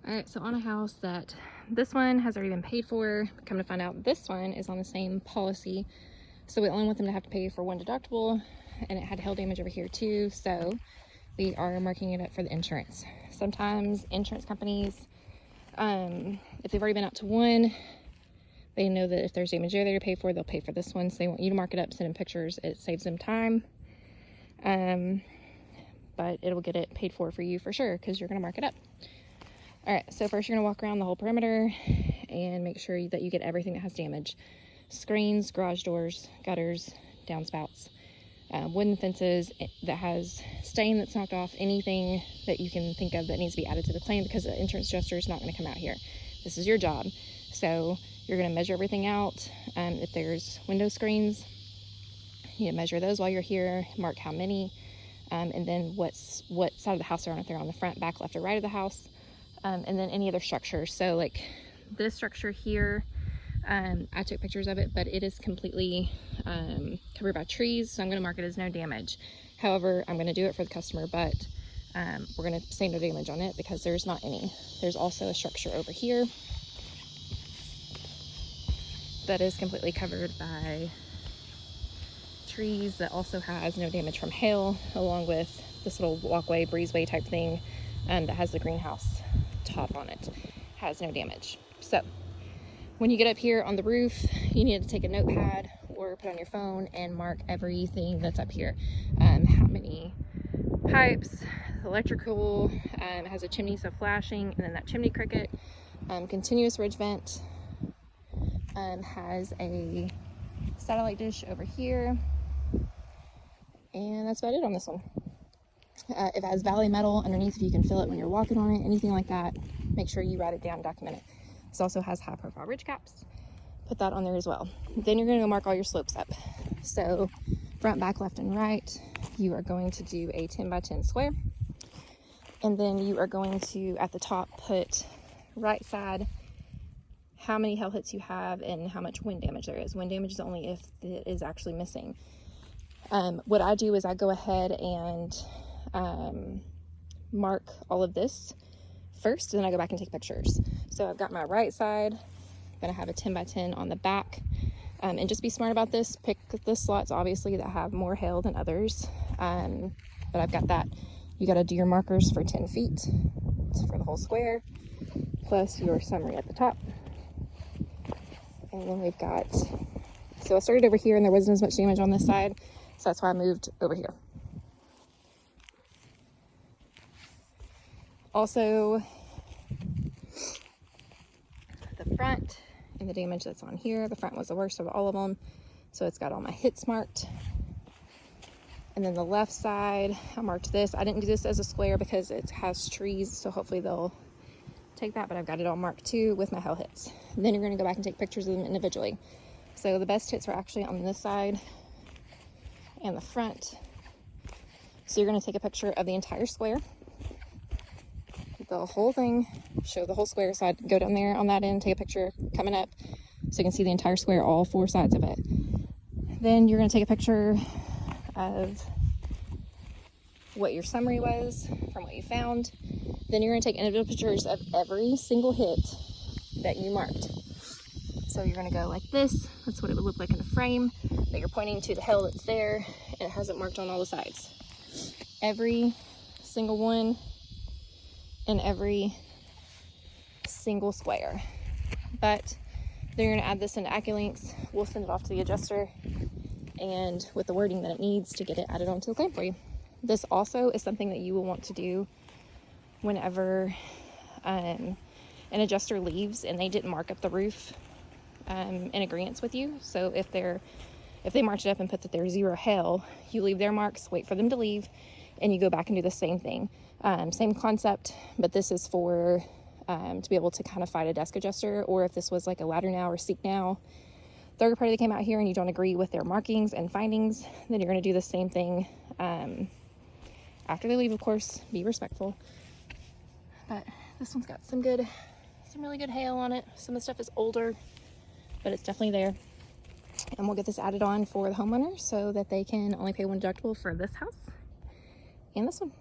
All right, so on a house that this one has already been paid for, come to find out this one is on the same policy. So we only want them to have to pay for one deductible, and it had hail damage over here too. So we are marking it up for the insurance. Sometimes insurance companies, if they've already been out to one, they know that if there's damage there to pay for, they'll pay for this one. So they want you to mark it up, send them pictures. It saves them time. But it'll get it paid for you for sure, because you're going to mark it up. All right, so first you're going to walk around the whole perimeter and make sure that you get everything that has damage. Screens, garage doors, gutters, downspouts, wooden fences that has stain that's knocked off, anything that you can think of that needs to be added to the claim, because the insurance adjuster is not going to come out here. This is your job. So you're going to measure everything out. If there's window screens, you need to measure those while you're here, mark how many, and then what side of the house they're on, if they're on the front, back, left, or right of the house. And then any other structure. So like this structure here, I took pictures of it, but it is completely covered by trees, so I'm going to mark it as no damage. However, I'm going to do it for the customer, but we're going to say no damage on it because there's not any. There's also a structure over here that is completely covered by trees that also has no damage from hail, along with this little walkway, breezeway type thing that has the greenhouse top on it. Has no damage. So when you get up here on the roof, you need to take a notepad or put on your phone and mark everything that's up here. How many pipes, electrical, it has a chimney, so flashing, and then that chimney cricket, continuous ridge vent, has a satellite dish over here, and that's about it on this one. If it has valley metal underneath, if you can feel it when you're walking on it, anything like that, make sure you write it down and document it. This also has high profile ridge caps. Put that on there as well. Then you're going to go mark all your slopes up. So front, back, left, and right, you are going to do a 10 by 10 square. And then you are going to, at the top, put right side how many hail hits you have and how much wind damage there is. Wind damage is only if it is actually missing. What I do is I go ahead and mark all of this first, and then I go back and take pictures. So I've got my right side, I'm gonna have a 10 by 10 on the back, and just be smart about this. Pick the slots obviously that have more hail than others, but I've got that. You got to do your markers for 10 feet for the whole square, plus your summary at the top. And then we've got, so I started over here and there wasn't as much damage on this side, so that's why I moved over here. Also, the front and the damage that's on here. The front was the worst of all of them, so it's got all my hits marked. And then the left side, I marked this. I didn't do this as a square because it has trees, so hopefully they'll take that, but I've got it all marked too with my hail hits. And then you're going to go back and take pictures of them individually. So the best hits are actually on this side and the front. So you're going to take a picture of the entire square, the whole thing, show the whole square. So I'd go down there on that end, take a picture coming up so you can see the entire square, all four sides of it. Then you're going to take a picture of what your summary was from what you found. Then you're going to take individual pictures of every single hit that you marked. So you're going to go like this. That's what it would look like in a frame, that you're pointing to the hail that's there, and it has it marked on all the sides. Every single one in every single square. But then you're going to add this into AccuLynx. We'll send it off to the adjuster, and with the wording that it needs to get it added onto the claim for you. This also is something that you will want to do whenever an adjuster leaves and they didn't mark up the roof in agreement with you. So if they marked it up and put that there's 0 hail, you leave their marks, wait for them to leave, and you go back and do the same thing. Same concept, but this is for to be able to kind of fight a desk adjuster, or if this was like a ladder now or seek now third party that came out here and you don't agree with their markings and findings, then you're going to do the same thing after they leave. Of course, be respectful. But this one's got some really good hail on it. Some of the stuff is older, but it's definitely there. And we'll get this added on for the homeowner so that they can only pay one deductible for this house and this one.